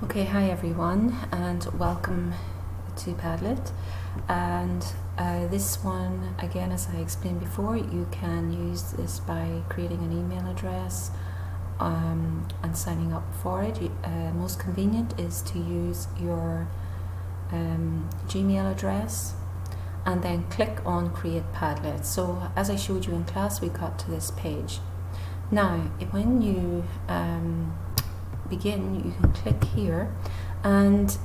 Okay, hi everyone, and welcome to Padlet. And this one, again, as I explained before, you can use this by creating an email address and signing up for it. Most convenient is to use your Gmail address and then click on Create Padlet. So as I showed you in class, we got to this page. Now, when you begin, you can click here, and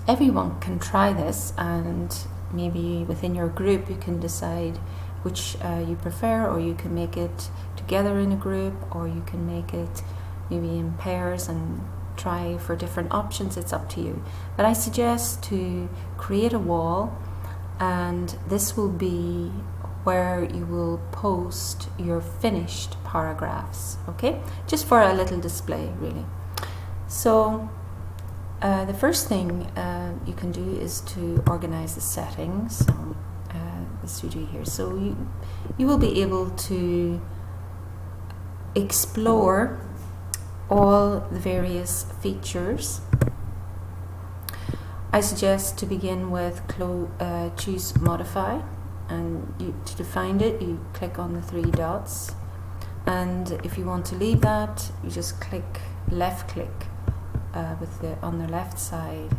everyone can try this, and maybe within your group you can decide which you prefer, or you can make it together in a group, or you can make it maybe in pairs and try for different options. It's up to you, but I suggest to create a wall, and this will be where you will post your finished paragraphs, okay? Just for a little display, really. So the first thing you can do is to organize the settings. So this you do here. So you will be able to explore all the various features. I suggest to begin with choose modify, and to define it, you click on the three dots, and if you want to leave that, you just left click on the left side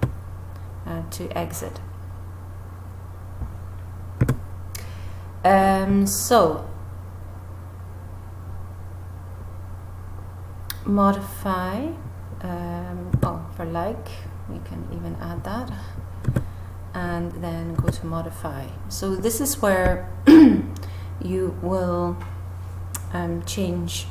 to exit. So modify, for like, we can even add that, and then go to modify. So this is where you will change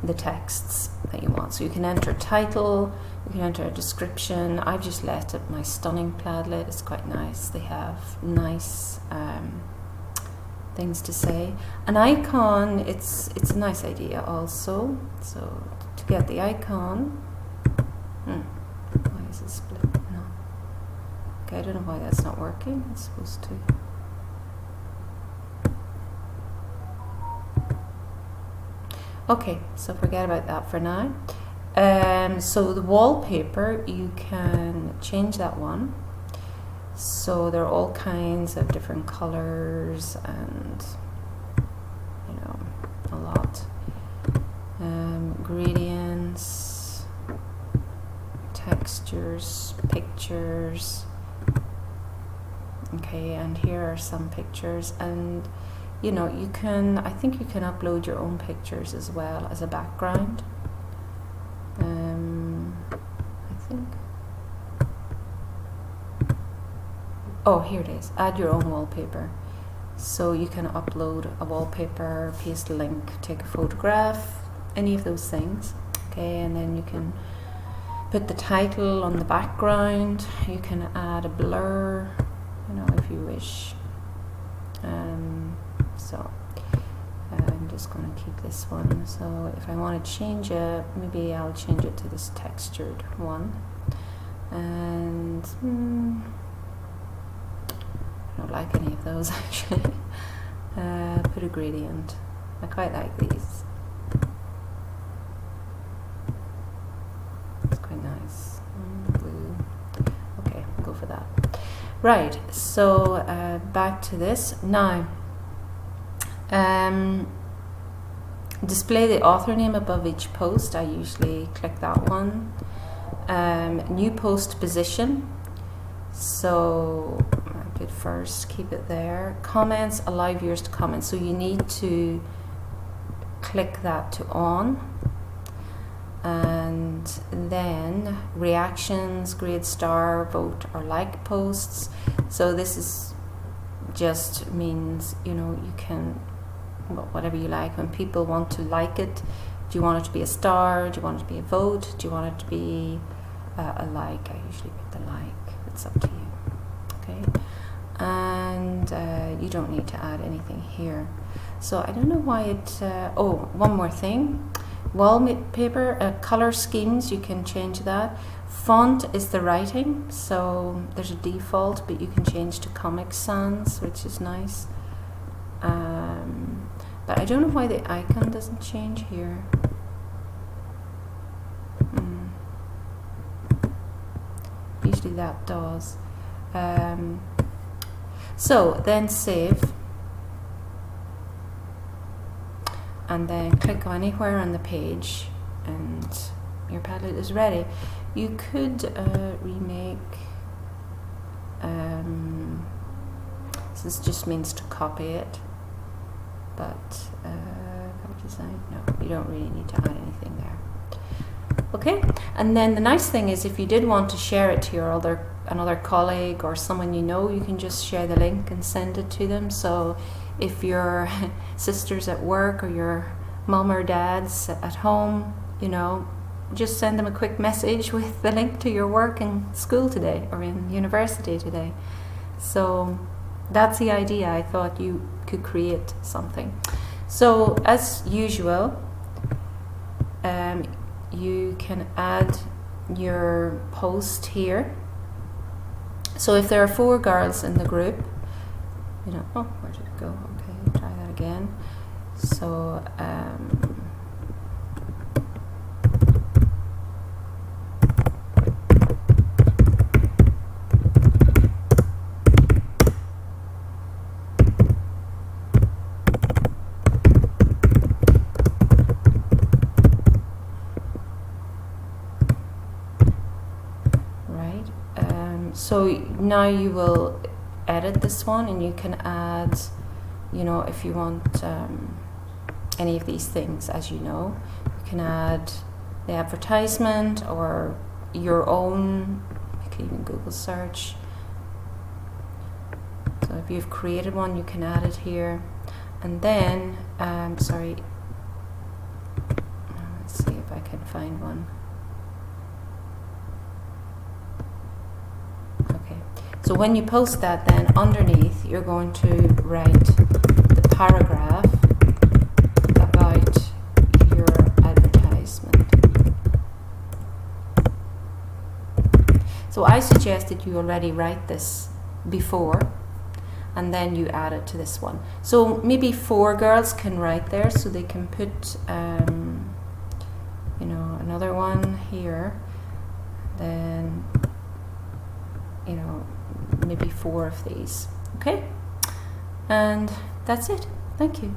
the texts that you want. So you can enter a title, you can enter a description. I've just left it my stunning Padlet. It's quite nice. They have nice things to say. An icon, it's a nice idea also. So to get the icon, why is it split? No. Okay, I don't know why that's not working. It's supposed to. Okay, so forget about that for now. So the wallpaper, you can change that one. So there are all kinds of different colors and, you know, a lot. Gradients, textures, pictures. Okay, and here are some pictures, and you know, I think you can upload your own pictures as well as a background. I think. Oh, here it is. Add your own wallpaper. So you can upload a wallpaper, paste a link, take a photograph, any of those things. Okay, and then you can put the title on the background. You can add a blur, you know, if you wish. So I'm just going to keep this one. So if I want to change it, maybe I'll change it to this textured one. And I don't like any of those actually. Put a gradient. I quite like these. It's quite nice. Blue. Okay, we'll go for that. Right, so back to this. Now, display the author name above each post. I usually click that one. New post position. So I did first, keep it there. Comments, allow viewers to comment. So you need to click that to on. And then reactions, grade, star, vote, or like posts. So this is just means, you know, you can, whatever you like. When people want to like it, do you want it to be a star? Do you want it to be a vote? Do you want it to be a like? I usually put the like. It's up to you. Okay, and you don't need to add anything here. So I don't know why it. Oh, one more thing. Wallpaper, color schemes, you can change that. Font is the writing, so there's a default, but you can change to Comic Sans, which is nice. But I don't know why the icon doesn't change here. usually that does. So then save, and then click anywhere on the page, and your Padlet is ready. You could remake. This just means to copy it, but design, no, you don't really need to add anything there. Okay, and then the nice thing is, if you did want to share it to your another colleague or someone you know, you can just share the link and send it to them. So if your sister's at work or your mom or dad's at home, you know, just send them a quick message with the link to your work in school today or in university today. So that's the idea. I thought you could create something. So as usual, you can add your post here. So if there are 4 girls in the group, you know, oh, where did it go? Okay, try that again. So so now you will edit this one, and you can add, you know, if you want any of these things, as you know, you can add the advertisement or your own. You can even Google search. So if you've created one, you can add it here, and then sorry, let's see if I can find one. So when you post that, then underneath you're going to write the paragraph about your advertisement. So I suggest that you already write this before, and then you add it to this one. So maybe 4 girls can write there, so they can put you know, another one here, then, you know, maybe 4 of these. Okay, and that's it. Thank you.